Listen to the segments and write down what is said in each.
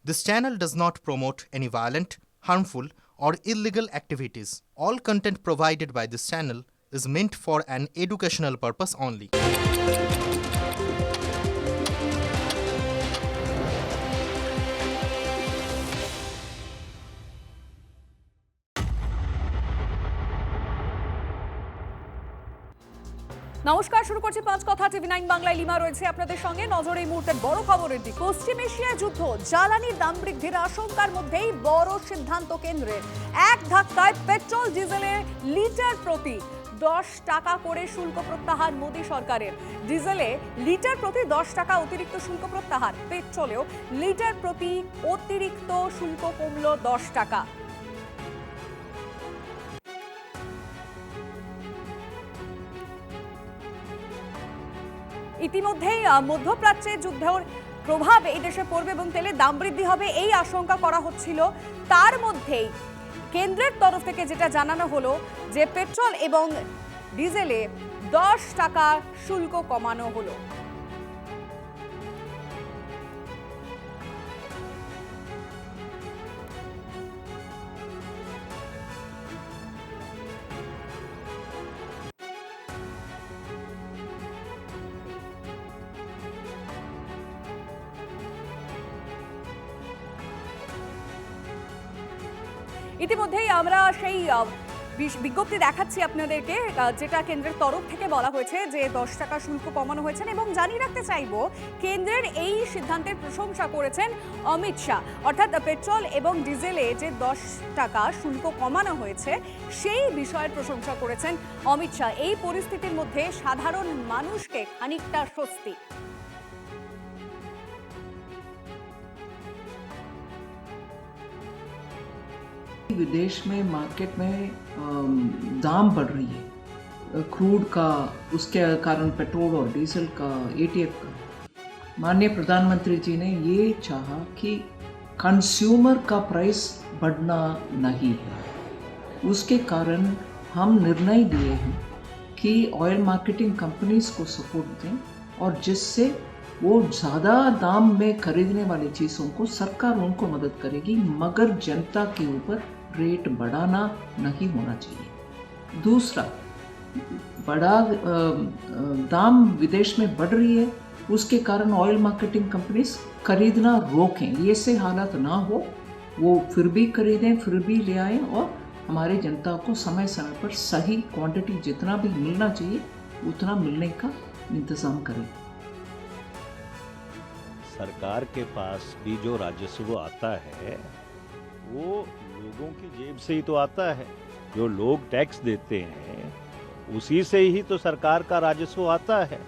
This channel does not promote any violent, harmful, or illegal activities. All content provided by this channel is meant for an educational purpose only. নমস্কার, শুরু করছি পাঁচ কথা টিভি9 বাংলায়। Lima রয়েছে আপনাদের সঙ্গে। নজরে এই মুহূর্তের বড় খবরের দিক। পশ্চিম এশিয়ায় যুদ্ধ, জ্বালানির দাম বৃদ্ধির আশঙ্কার মধ্যেই বড় সিদ্ধান্ত কেন্দ্রের। এক ধাক্কায় পেট্রোল ডিজেলের লিটার প্রতি 10 টাকা করে শুল্ক প্রত্যাহার মোদী সরকারের। ডিজেলে লিটার প্রতি 10 টাকা অতিরিক্ত শুল্ক প্রত্যাহার। পেট্রোলেও লিটার প্রতি অতিরিক্ত শুল্ক কমল 10 টাকা। ইতিমধ্যেই মধ্যপ্রাচ্যে যুদ্ধের প্রভাব এই দেশে পড়বে এবং তেলের দাম বৃদ্ধি হবে এই আশঙ্কা করা হচ্ছিল। তার মধ্যেই কেন্দ্রের তরফ থেকে যেটা জানানো হলো যে পেট্রোল এবং ডিজেলে 10 টাকা শুল্ক কমানো হলো। ইতিমধ্যেই আমরা সেই বিজ্ঞপ্তি দেখাচ্ছি আপনাদেরকে, যেটা কেন্দ্রের তরফ থেকে বলা হয়েছে যে 10 টাকা শুল্ক কমানো হয়েছে। এবং জানিয়ে রাখতে চাইব, কেন্দ্রের এই সিদ্ধান্তের প্রশংসা করেছেন অমিত শাহ। অর্থাৎ পেট্রোল এবং ডিজেলে যে 10 টাকা শুল্ক কমানো হয়েছে সেই বিষয়ের প্রশংসা করেছেন অমিত শাহ। এই পরিস্থিতির মধ্যে সাধারণ মানুষকে খানিকটা স্বস্তি। विदेश में मार्केट में दाम बढ़ रही है क्रूड का, उसके कारण पेट्रोल और डीजल का, एटीएफ का। माननीय प्रधानमंत्री जी ने ये चाहा कि कंज्यूमर का प्राइस बढ़ना नहीं है। उसके कारण हम निर्णय लिए हैं कि ऑयल मार्केटिंग कंपनीज को सपोर्ट दें और जिससे वो ज़्यादा दाम में खरीदने वाली चीज़ों को सरकार उनको मदद करेगी, मगर जनता के ऊपर रेट बढ़ाना नहीं होना चाहिए। दूसरा, बड़ा दाम विदेश में बढ़ रही है, उसके कारण ऑयल मार्केटिंग कंपनीज खरीदना रोकें। ये से हालत ना हो, वो फिर भी खरीदें, फिर भी ले आएँ और हमारे जनता को समय समय पर सही क्वांटिटी जितना भी मिलना चाहिए उतना मिलने का इंतज़ाम करें। सरकार के पास भी जो राजस्व आता है वो लोगों की जेब से ही तो आता है। जो लोग टैक्स देते हैं उसी से ही तो सरकार का राजस्व आता है।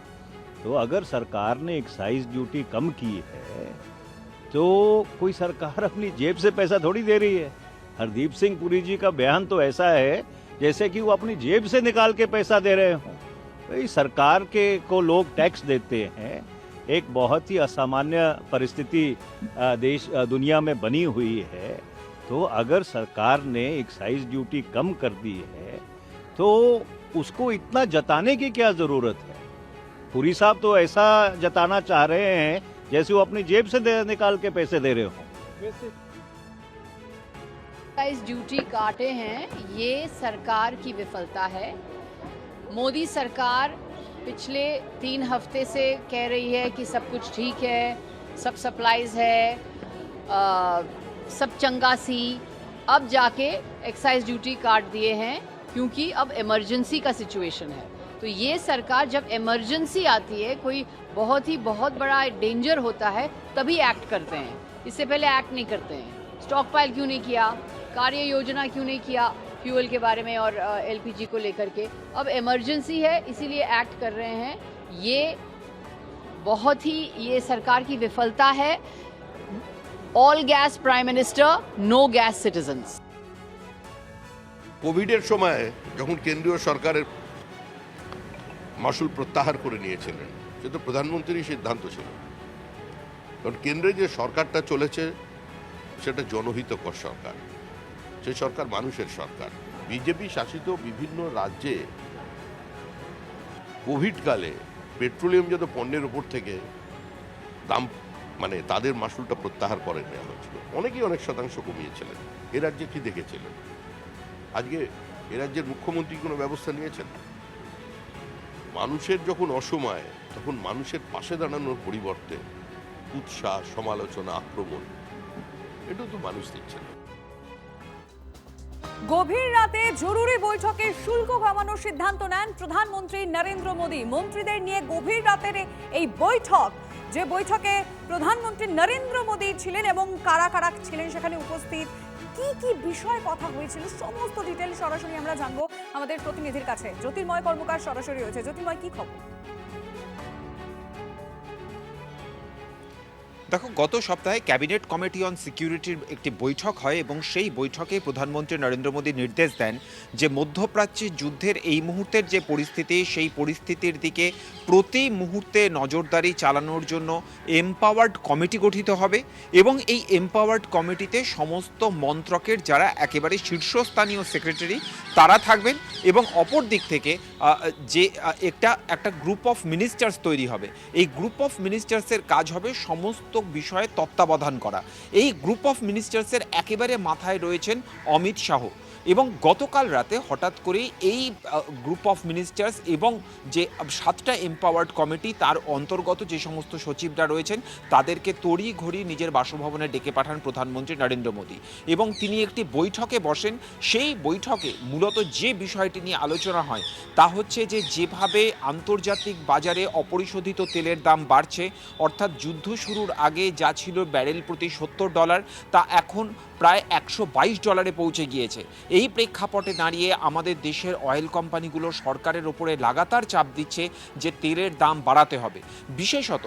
तो अगर सरकार ने एक्साइज ड्यूटी कम की है तो कोई सरकार अपनी जेब से पैसा थोड़ी दे रही है। हरदीप सिंह पुरी जी का बयान तो ऐसा है जैसे कि वो अपनी जेब से निकाल के पैसा दे रहे हों। भाई, सरकार के को लोग टैक्स देते हैं। एक बहुत ही असामान्य परिस्थिति दुनिया में बनी हुई है। तो अगर सरकार ने एक्साइज ड्यूटी कम कर दी है तो उसको इतना जताने की क्या जरूरत है। पुरी साहब तो ऐसा जताना चाह रहे हैं जैसे वो अपनी जेब से निकाल के पैसे दे रहे हो। एक्साइज ड्यूटी काटे हैं, ये सरकार की विफलता है। मोदी सरकार पिछले 3 हफ्ते से कह रही है कि सब कुछ ठीक है, सब सप्लाईज है, सब चंगा सी। अब जाके एक्साइज ड्यूटी काट दिए हैं क्योंकि अब इमरजेंसी का सिचुएशन है। तो ये सरकार जब इमरजेंसी आती है, कोई बहुत बड़ा डेंजर होता है, तभी एक्ट करते हैं। इससे पहले एक्ट नहीं करते हैं। स्टॉक पाइल क्यों नहीं किया, कार्य योजना क्यों नहीं किया फ्यूल के बारे में और एलपीजी को लेकर के। अब इमरजेंसी है इसीलिए एक्ट कर रहे हैं। ये बहुत ही ये सरकार की विफलता है। All gas prime minister, no gas citizens. কোভিডের সময় যখন কেন্দ্রীয় সরকারের মাসুল প্রত্যাহার করে নিয়েছিলেন, সে তো প্রধানমন্ত্রীর সিদ্ধান্ত ছিল। কারণ কেন্দ্রে যে সরকারটা চলেছে সেটা জনহিতকর সরকার, সেই সরকার মানুষের সরকার। বিজেপি শাসিত বিভিন্ন রাজ্যে কোভিডকালে পেট্রোলিয়ামজাত পণ্যের উপর থেকে দাম মানে তাদের মাসুলটা প্রত্যাহার করে নেওয়া হয়েছিল। অনেকেই অনেক শতাংশ কমিয়েছিলেন। এ রাজ্যে কি দেখেছিলেন? আজকে এ রাজ্যের মুখ্যমন্ত্রী কোনো ব্যবস্থা নিয়েছেন? মানুষের যখন অসময়, তখন মানুষের পাশে দাঁড়ানোর পরিবর্তে উৎসাহ, সমালোচনা, আক্রমণ, এটাও তো মানুষ দিচ্ছে না। গভীর রাতে জরুরি বৈঠকে শুল্ক কমানোর সিদ্ধান্ত নেন প্রধানমন্ত্রী নরেন্দ্র মোদী। মন্ত্রীদের নিয়ে গভীর রাতের এই বৈঠক, যে বৈঠকে প্রধানমন্ত্রী নরেন্দ্র মোদী ছিলেন এবং কারা কারা ছিলেন সেখানে উপস্থিত, কি কি বিষয়ে কথা হয়েছিল সমস্ত ডিটেইল সরাসরি আমরা জানবো আমাদের প্রতিনিধির কাছে। জ্যোতির্ময় কর্মকার সরাসরি রয়েছে। জ্যোতির্ময়, কি খবর? দেখো, গত সপ্তাহে ক্যাবিনেট কমিটি অন সিকিউরিটির একটি বৈঠক হয় এবং সেই বৈঠকে প্রধানমন্ত্রী নরেন্দ্র মোদী নির্দেশ দেন যে মধ্যপ্রাচ্যের যুদ্ধের এই মুহূর্তের যে পরিস্থিতি, সেই পরিস্থিতির দিকে প্রতি মুহূর্তে নজরদারি চালানোর জন্য এমপাওয়ার্ড কমিটি গঠিত হবে এবং এই এমপাওয়ার্ড কমিটিতে সমস্ত মন্ত্রকের যারা একেবারে শীর্ষস্থানীয় সেক্রেটারি তারা থাকবেন এবং অপর দিক থেকে যে একটা গ্রুপ অফ মিনিস্টার্স তৈরি হবে। এই গ্রুপ অফ মিনিস্টার্সের কাজ হবে সমস্ত বিষয়ে তত্ত্বাবধান করা। এই গ্রুপ অফ মিনিস্টার্সের একেবারে মাথায় রয়েছেন অমিত শাহ এবং গতকাল রাতে হঠাৎ করে এই গ্রুপ অফ মিনিস্টার্স এবং যে 7টা এমপাওয়ার্ড কমিটি তার অন্তর্গত যে সমস্ত সচিবরা রয়েছেন তাদেরকে তড়িঘড়ি নিজের বাসভবনে ডেকে পাঠান প্রধানমন্ত্রী নরেন্দ্র মোদী এবং তিনি একটি বৈঠকে বসেন। সেই বৈঠকে মূলত যে বিষয়টি নিয়ে আলোচনা হয় তা হচ্ছে যে যেভাবে আন্তর্জাতিক বাজারে অপরিশোধিত তেলের দাম বাড়ছে, অর্থাৎ যুদ্ধ শুরুর আগে যা ছিল ব্যারেল প্রতি $70 তা এখন প্রায় $122 পৌঁছে গিয়েছে। এই প্রেক্ষাপটে দাঁড়িয়ে আমাদের দেশের অয়েল কোম্পানিগুলো সরকারের ওপরে লাগাতার চাপ দিচ্ছে যে তেলের দাম বাড়াতে হবে। বিশেষত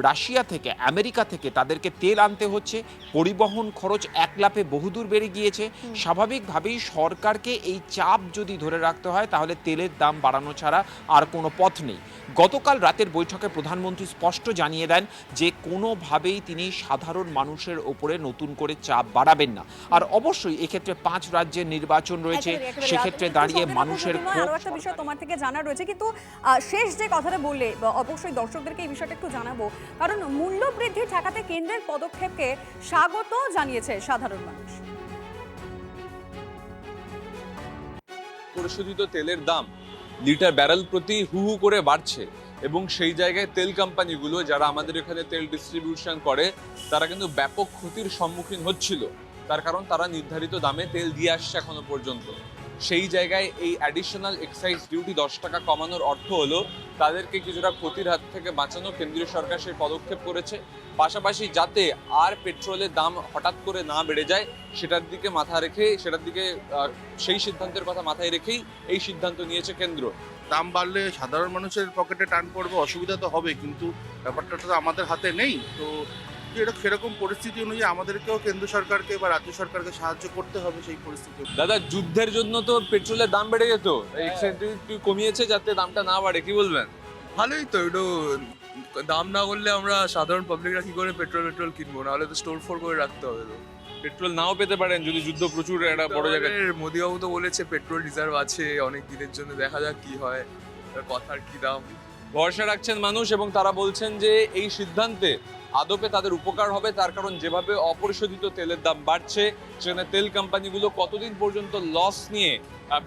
রাশিয়া থেকে, আমেরিকা থেকে তাদেরকে তেল আনতে হচ্ছে, পরিবহন খরচ এক লাফে বহুদূর বেড়ে গিয়েছে। স্বাভাবিকভাবেই সরকারকে এই চাপ যদি ধরে রাখতে হয় তাহলে তেলের দাম বাড়ানো ছাড়া আর কোনো পথ নেই। গতকাল রাতের বৈঠকে প্রধানমন্ত্রী স্পষ্ট জানিয়ে দেন যে কোনোভাবেই তিনি সাধারণ মানুষের ওপরে নতুন করে চাপ বাড়াবেন না। আর অবশ্যই এক্ষেত্রে 5 রাজ্যের নির্বাচন রয়েছে, সেক্ষেত্রে দাঁড়িয়ে মানুষের আরো একটা বিষয় তোমার থেকে জানা রয়েছে, কিন্তু শেষ যে কথাটা বললে অবশ্যই দর্শকদেরকে এই বিষয়টা একটু জানাবো, কারণ মূল্য বৃদ্ধি ঠেকাতে কেন্দ্রের পদক্ষেপকে স্বাগত জানিয়েছে সাধারণ মানুষ। পরিশোধিত তেলের দাম লিটার ব্যারেল প্রতি হু হু করে বাড়ছে এবং সেই জায়গায় তেল কোম্পানিগুলো যারা আমাদের এখানে তেল ডিস্ট্রিবিউশন করে তারা কিন্তু ব্যাপক ক্ষতির সম্মুখীন হচ্ছিল। তার কারণ তারা নির্ধারিত দামে তেল দিয়ে আসছে এখনো পর্যন্ত। সেই জায়গায় এই অ্যাডিশনাল এক্সাইজ ডিউটি 10 টাকা কমানোর অর্থ হলো তাদেরকে কিছুটা ক্ষতির হাত থেকে বাঁচানো। কেন্দ্রীয় সরকার সেই পদক্ষেপ করেছে, পাশাপাশি যাতে আর পেট্রোলের দাম হঠাৎ করে না বেড়ে যায় সেটার দিকে মাথা রেখে সেই সিদ্ধান্তের কথা মাথায় রেখেই এই সিদ্ধান্ত নিয়েছে কেন্দ্র। দাম বাড়লে সাধারণ মানুষের পকেটে টান পড়বে, অসুবিধা তো হবে, কিন্তু ব্যাপারটা তো আমাদের হাতে নেই। তো সেরকম পরিস্থিতি অনুযায়ী আমাদেরকেও কেন্দ্র সরকারকে বা রাজ্য সরকারকে সাহায্য করতে হবে সেই পরিস্থিতি। দাদা, যুদ্ধের জন্য তো পেট্রোলের দাম বেড়ে যেত, এক্সাইজ ডিউটি কমিয়েছে যাতে দামটা না বাড়ে, কি বলবেন? ভালোই তো, একটু দাম না করলে আমরা সাধারণ পাবলিকরা কি করে পেট্রোল কিনবো? নাহলে তো স্টোর ফোর করে রাখতে হবে। তো পেট্রোল নাও পেতে পারেন যদি যুদ্ধ প্রচুর একটা বড় জায়গায়। মোদিবাবু তো বলেছে পেট্রোল রিজার্ভ আছে অনেক দিনের জন্য, দেখা যাক কি হয়, কথার কি দাম। ভরসা রাখছেন মানুষ এবং তারা বলছেন যে এই সিদ্ধান্তে আদপে তাদের উপকার হবে, তার কারণ যেভাবে অপরিশোধিত তেলের দাম বাড়ছে সেখানে তেল কোম্পানিগুলো কতদিন পর্যন্ত লস নিয়ে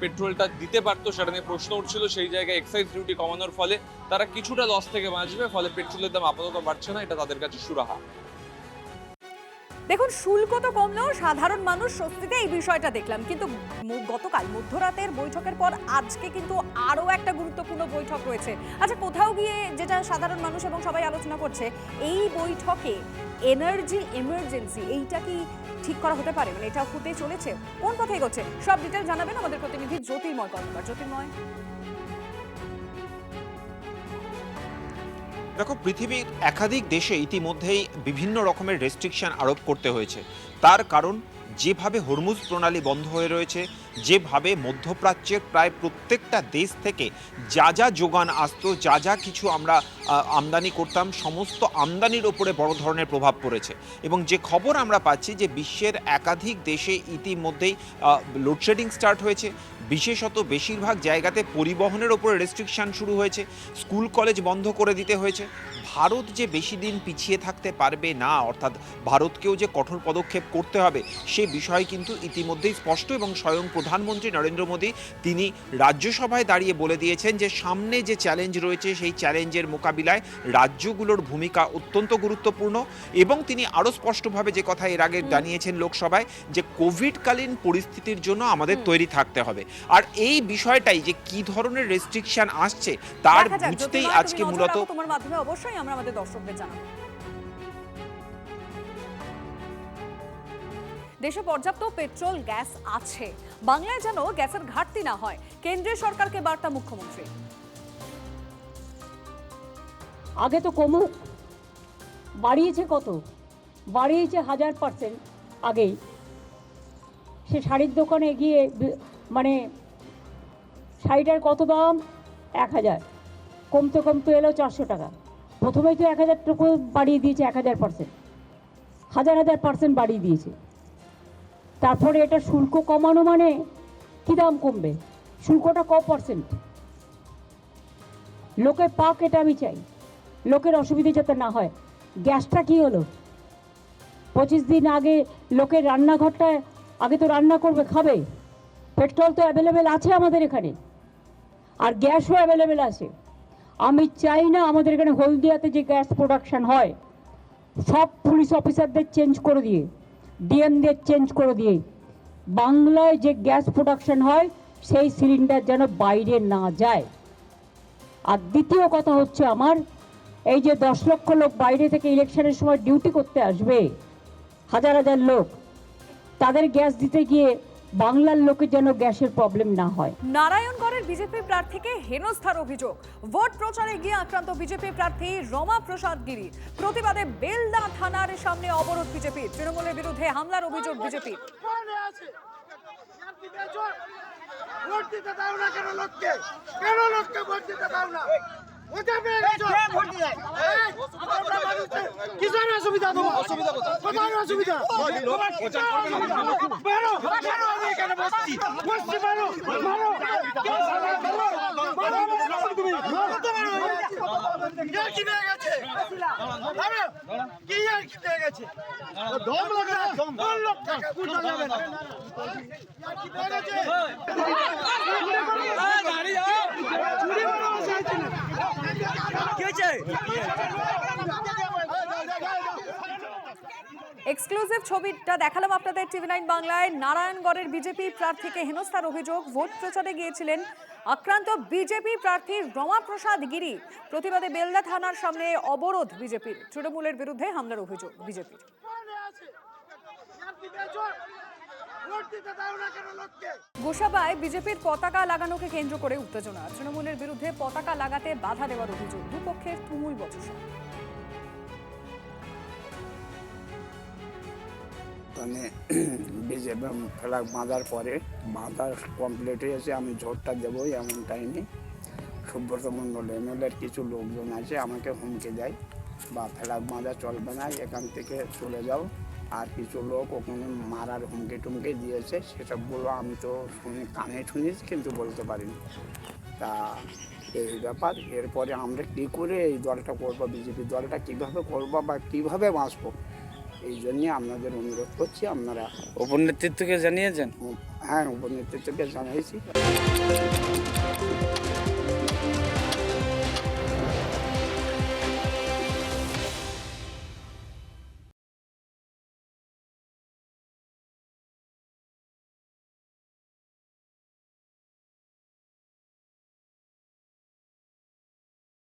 পেট্রোলটা দিতে পারতো সেটা নিয়ে প্রশ্ন উঠছিল। সেই জায়গায় এক্সাইজ ডিউটি কমানোর ফলে তারা কিছুটা লস থেকে বাঁচবে, ফলে পেট্রোলের দাম আপাতত বাড়ছে না, এটা তাদের কাছে সুরাহা। দেখুন, শুল্ক তো কমলেও সাধারণ মানুষ স্বস্তিতে, এই বিষয়টা দেখলাম। কিন্তু গতকাল মধ্যরাতের বৈঠকের পর আজকে কিন্তু আরো একটা গুরুত্বপূর্ণ বৈঠক রয়েছে। আচ্ছা, কোথাও গিয়ে যেটা সাধারণ মানুষ এবং সবাই আলোচনা করছে, এই বৈঠকে এনার্জি এমার্জেন্সি এইটা কি ঠিক করা হতে পারে, মানে এটা হতে চলেছে, কোন পথে এগোচ্ছে, সব ডিটেল জানাবেন আমাদের প্রতিনিধি জ্যোতির্ময় কর্মকার। জ্যোতির্ময়, দেখো, পৃথিবীর একাধিক দেশে ইতিমধ্যেই বিভিন্ন রকমের রেস্ট্রিকশন আরোপ করতে হয়েছে। তার কারণ যেভাবে হরমুজ প্রণালী বন্ধ হয়ে রয়েছে, যেভাবে মধ্যপ্রাচ্যের প্রায় প্রত্যেকটা দেশ থেকে যা যা যোগান আসতো, যা যা কিছু আমরা আমদানি করতাম, সমস্ত আমদানির ওপরে বড় ধরনের প্রভাব পড়েছে। এবং যে খবর আমরা পাচ্ছি যে বিশ্বের একাধিক দেশে ইতিমধ্যেই লোডশেডিং স্টার্ট হয়েছে, বিশেষত বেশিরভাগ জায়গাতে পরিবহনের ওপরে রেস্ট্রিকশন শুরু হয়েছে, স্কুল কলেজ বন্ধ করে দিতে হয়েছে। ভারত যে বেশি দিন পিছিয়ে থাকতে পারবে না, অর্থাৎ ভারতকেও যে কঠোর পদক্ষেপ করতে হবে সে বিষয় কিন্তু ইতিমধ্যেই স্পষ্ট, এবং স্বয়ং প্রধানমন্ত্রী নরেন্দ্র মোদী তিনি রাজ্যসভায় দাঁড়িয়ে বলে দিয়েছেন যে সামনে যে চ্যালেঞ্জ রয়েছে সেই চ্যালেঞ্জের মোকাবিলায় রাজ্যগুলোর ভূমিকা অত্যন্ত গুরুত্বপূর্ণ। এবং তিনি আরও স্পষ্টভাবে যে কথা এর আগে জানিয়েছেন লোকসভায়, যে কোভিডকালীন পরিস্থিতির জন্য আমাদের তৈরি থাকতে হবে। আর এই বিষয়টাই যে কি ধরনের রেস্ট্রিকশন আসছে তার দেখা যাক, বুঝতেই জ্যোতির্ময়, আজকে তুমি নজর মূলত রাখো, তোমার মাধ্যমে অবশ্যই আমরা আমাদের দর্শকদের জানাবো। দেশে পর্যাপ্ত পেট্রোল গ্যাস আছে, বাংলায় যেন গ্যাসের ঘাটতি না হয়, কেন্দ্রীয় সরকারকে বার্তা মুখ্যমন্ত্রী। আগে তো কমুক, বাড়িয়েছে কত, বাড়িয়েছে 1000% আগেই। সে শাড়ির দোকানে গিয়ে মানে শাড়িটার কত দাম, 1000, কমতে কমতে এলো 400 টাকা। প্রথমেই তো 1000 টাকা বাড়িয়ে দিয়েছে, 1000%, 1000% বাড়িয়ে দিয়েছে। তারপরে এটা শুল্ক কমানো মানে কী দাম কমবে, শুল্কটা ক %? লোকে পাক, এটা আমি চাই, লোকের অসুবিধে যাতে না হয়। গ্যাসটা কি হলো, 25 দিন আগে লোকের রান্নাঘরটায় আগে তো রান্না করবে, খাবে, পেট্রোল তো অ্যাভেলেবেল আছে আমাদের এখানে, আর গ্যাসও অ্যাভেলেবেল আছে। আমি চাই না আমাদের এখানে হলদিয়াতে যে গ্যাস প্রোডাকশন হয় সব পুলিশ অফিসারদের চেঞ্জ করে দিয়ে, ডিএমদের চেঞ্জ করে দিয়ে, বাংলায় যে গ্যাস প্রোডাকশন হয় সেই সিলিন্ডার যেন বাইরে না যায়। আর দ্বিতীয় কথা হচ্ছে আমার, এই যে 10 লক্ষ লোক বাইরে থেকে ইলেকশনের সময় ডিউটি করতে আসবে, হাজার হাজার লোক, তাদের গ্যাস দিতে গিয়ে বাংলার লোকের যেন গ্যাসের প্রবলেম না হয়। নারায়ণগড়ের বিজেপি প্রার্থীকে হেনস্থার অভিযোগ, ভোট প্রচারে গিয়ে আক্রান্ত বিজেপি প্রার্থী রমা প্রসাদ গিরি। প্রতিবাদে বেলদা থানার সামনে অবরোধ বিজেপি, তৃণমূলের বিরুদ্ধে হামলার অভিযোগ বিজেপি। ভোট দিতে দাও না কেন লোককে, কেন লোককে ভোট দিতে দাও না? কিসের অসুবিধা তোমার? কোথায় অসুবিধা? এক্সক্লুসিভ ছবিটা দেখালাম আপনাদের টিভি9 বাংলায়। নারায়ণগড়ের বিজেপি প্রার্থীকে হেনস্থার অভিযোগ, ভোট প্রচারে গিয়েছিলেন আক্রান্ত বিজেপি প্রার্থী রমা প্রসাদ গিরি। প্রতিবাদে বেলদা থানার সামনে অবরোধ বিজেপির, তৃণমূলের বিরুদ্ধে হামলার অভিযোগ বিজেপির। গোসাবায় বিজেপির পতাকা লাগানোকে কেন্দ্র করে উত্তেজনা, তৃণমূলের বিরুদ্ধে পতাকা লাগাতে বাধা দেওয়ার অভিযোগ, দুপক্ষের তুমুল বচসা। মানে বিজেপি ফ্ল্যাগ বাঁধার পরে বাঁধা কমপ্লিট হয়েছে, আমি ভোটটা দেবো এমন টাইমে সুব্রত মণ্ডল এমএলএর কিছু লোকজন আছে আমাকে হুমকি দেয়, বা ফ্ল্যাগ বাঁধা চলবে না, এখান থেকে চলে যাও। আর কিছু লোক ওখানে মারার হুমকি টুমকি দিয়েছে, সেসবগুলো আমি তো কানে শুনেছি কিন্তু বলতে পারিনি। তা এই ব্যাপার, এরপরে আমরা কী করে এই দলটা করবো, বিজেপি দলটা কীভাবে করবো বা কীভাবে বাঁচবো, এই জন্যে আপনাদের অনুরোধ করছি। আপনারা উপর নেতৃত্বকে জানিয়েছেন? হ্যাঁ, উপর নেতৃত্বকে জানিয়েছি।